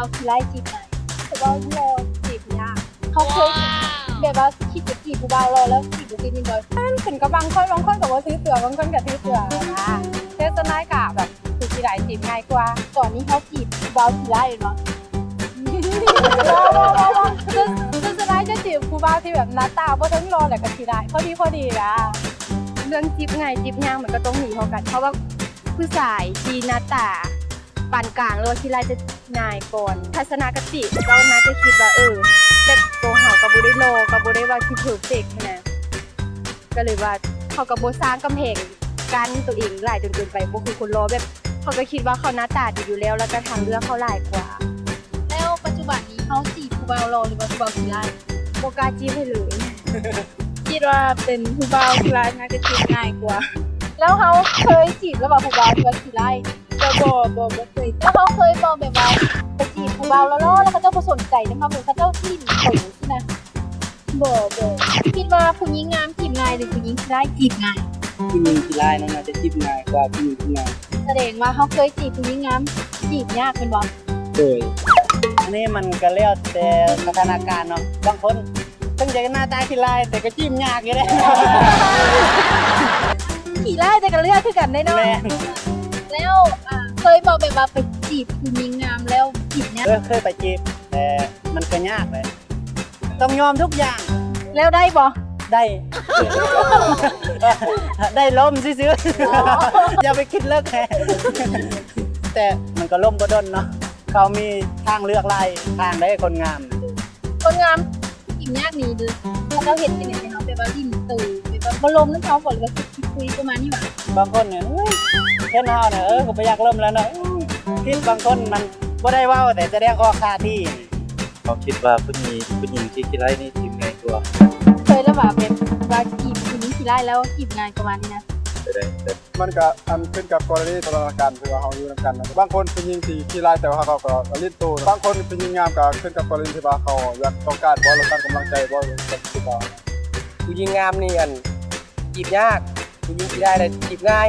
าวคือไล่จีบไหนผู้บ่าวรอจีบยากเขาเคยแบบว่าคิดจะจีบผู้บ่าวรอแล้วจีบจริงๆเลยถึงกับบางคนกับว่าซื้อเสือบางคนกับซื้อเสือนะเทศนายกะแบบคือที่ไหนจีบง่ายกว่าก่อนนี้เขาจีบผู้บ่าวคือไล่เนาะคือจะได้จะจีบผู้บ่าวที่แบบหน้าตาบ่ทั้งรอแต่ก็ที่ได้พอดีนะเรื่องจีบง่ายจีบยากมันก็ต้องหนีเขากันเพราะว่าผู้ชายที่หน้าตาปานกลางเลยที่ไรจะง่ายก่อนทัศนคติเราน่าจะคิดว่าแต่ตัวเขากับบุได้โลกับบุได้ว่าที่เพอร์เฟกต์นะก็เลยว่าเขากับโบสร้างกำแพงกันตัวเองหลายจนเกินไปบุคือคนรอแบบเขาก็คิดว่าเขาหน้าตาดีอยู่แล้วแล้วก็ทางเลือกเขาหลายกว่าแล้วปัจจุบันนี้เขาจีบผู้บ่าวรอหรือว่าผู้บ่าวคือไรโบกาจีบให้เลย คิดว่าเป็นผู้บ่าวคือน่าจะจีบง่ายกว่าแล้วเขาเคยจีบแล้วบอกผู้บ่าวที่ว่าคือไรก็บ่เคยแล้วเขาเคยบอกแบบว่าไปจีบผู้บ่าวแล้วแล้วเขาเจ้าบ่สนใจนะคะเหมือนเขาเจ้าที่หนีโผล่ใช่ไหมบ่คิดว่าผู้หญิงงามจีบง่ายหรือผู้หญิงร้ายจีบง่ายผู้หญิงที่ร้ายนั่นน่าจะจีบง่ายกว่าผู้หญิงที่งามแสดงว่าเขาเคยจีบผู้หญิงงามจีบยากเป็นบ่โดยอันนี้มันก็แล้วแต่สถานการณ์เนาะบางคนตั้งใจหน้าตาที่ร้ายแต่ก็จีบยากอยู่เด้ ขี่ไล่แต่กันเลือกคือกันได้เนาะแล้วเคยบอกแบบว่าไปจีบผู้หญิงงามแล้วจีบเนี่ยเคยไปจีบแต่มันก็ยากเลยต้องยอมทุกอย่างแล้วได้บ่ได้ ได้ล้มซื่อๆอย่าไปคิดเลิกแค่แต่มันก็ล้มบ่ดนเนาะเขามีทางเลือกหลายทางได้คนงามจีบยากนี่เด้อเราเห็นกันเนี่ยเนาะแบบว่าลิ้นตื่นแบบว่าบ่ลมน้ำเขาบ่หรือว่าคุยประมาณนี้หว่าบางคนเนี่ยเห็นเฮาเนี่ยก็บ่อยากล้มแล้วเนาะคิดบางคนมันบ่ได้เว้าแต่แสดงออกท่าทีเขาคิดว่าผู้หญิงที่ขี้ร้ายนี่จีบง่ายกว่าเคยแล้วแบบว่าจีบผู้หญิงขี้ร้ายแล้วจีบง่ายประมาณนี้นะมันก็อันขึ้นกับกรณีสถานการณ์ที่ว่าเขาอยู่นำกันนะบางคนเป็นยิงที่ขี้ร้ายแต่ว่าเขาก็ลิ้นโตบางคนเป็นยิงงามก็ขึ้นกับกรณีที่ว่าเขาอยากต้องการบ่หรือต้องกำลังใจบ่หรือที่ว่าผู้หญิงงามนี่อันจีบยากผู้หญิงที่ได้เลยจีบง่าย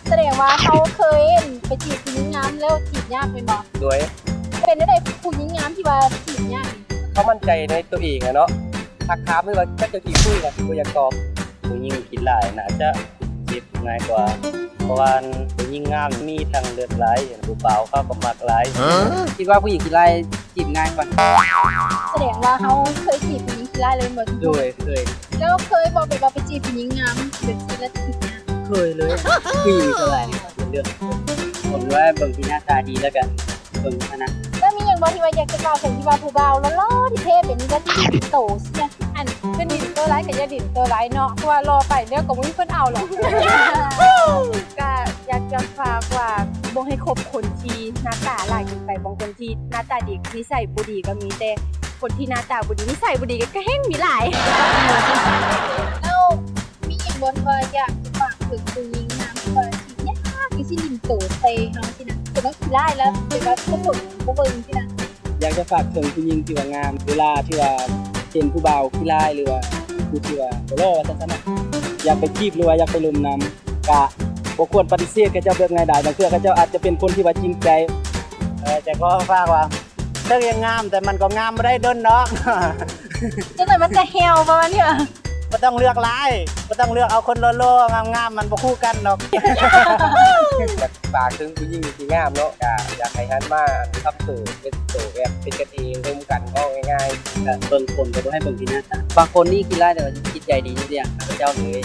แสดงว่าเขาเคยไปจีบผู้หญิงงามแล้วจีบยากเป็นบ่สวยเป็นได้ผู้หญิงงามที่ว่าจีบยากเขามั่นใจในตัวเองอะเนาะทักถามไม่ว่าก็จะจีบคุยกันกูอยากตอบผู้หญิงขี้ร้ายน่าจะจีบง่ายกว่าเพราะว่าผู้หญิงงามมีทางเลือกหลายอย่างผู้บ่าวเขาก็มักหลายคิดว่าผู้หญิงขี้ร้ายจีบง่ายกว่าแสดงว่าเขาเคยจีบผู้หญิงขี้ร้ายเลยบ่ด้วยเคยแล้วเคยบอกแบบว่าไปจีบผู้หญิงงามเป็นทีละทีนะเคยเลยผู้หญิงเท่าไหร่เป็นเรื่องผมว่าเบิ่งที่หน้าตาดีแล้วกันเบิ่งขนาดแล้วมีอย่างบ่ที่ว่าอยากจะกล่าวถึงที่ว่าผู้บ่าวล้อที่เท่เป็นนี่ก็ที่โตเนี่ยอันเป็นดินเตอร์ไลท์กับยาดินเตอร์ไลท์เนาะเพราะว่ารอไปเนี่ยก็บ่มีคนเอาหรอกก็อยากจะฝากว่าบ่ให้คบคนที่หน้าตาหลายขึ้นไปบางคนที่หน้าตาดีนิสัยบ่ดีก็มีแต่คนที่หน้าตาบ่ดีนิสัยบ่ดีก็แฮ่งมีหลายแล้วมีอย่างบ่ว่าอยากจะฝากถึงผู้หญิงงามว่าที่ยากที่สิลิ้นโตเตเนาะสินะก็ต้องขี้ร้ายแล้วคือว่าทุกคนบ่เบิ่งสินะอยากจะฝากถึงผู้หญิงที่ว่างามเวลาที่ว่าเห็นผู้บ่าวขี้ร้ายหรือว่าผู้ที่ว่าบ่รอว่าซั่นๆน่ะอยากไปจีบหรือว่าอยากไปลุมนำก็บ่ควรปฏิเสธเขาเจ้าแบบง่ายดายบางเทื่อเขาเจ้าอาจจะเป็นคนที่ว่าจริงใจแต่ก็ฝากว่าเธอยังงามแต่มันก็งามบ่ได้ดนเนาะจังได๋มันจะเหี่ยวประมาณนี้อ่ะบ่ต้องเลือกหลายบ่ต้องเลือกเอาคนโลๆงามๆมันบ่คู่กันดอกฝากถึงผู้หญิงที่งามเนาะก็อยากให้หันมาทับตัวเป็นตัวแบบเป็นกันเองร่วมกันก็ง่ายๆเบิ่งคนก็บ่ให้เบิ่งที่หน้าตาบางคนนี่ขี้ร้ายแต่ว่าจิตใจดีจังซี่อ่ะเขาเจ้าเลย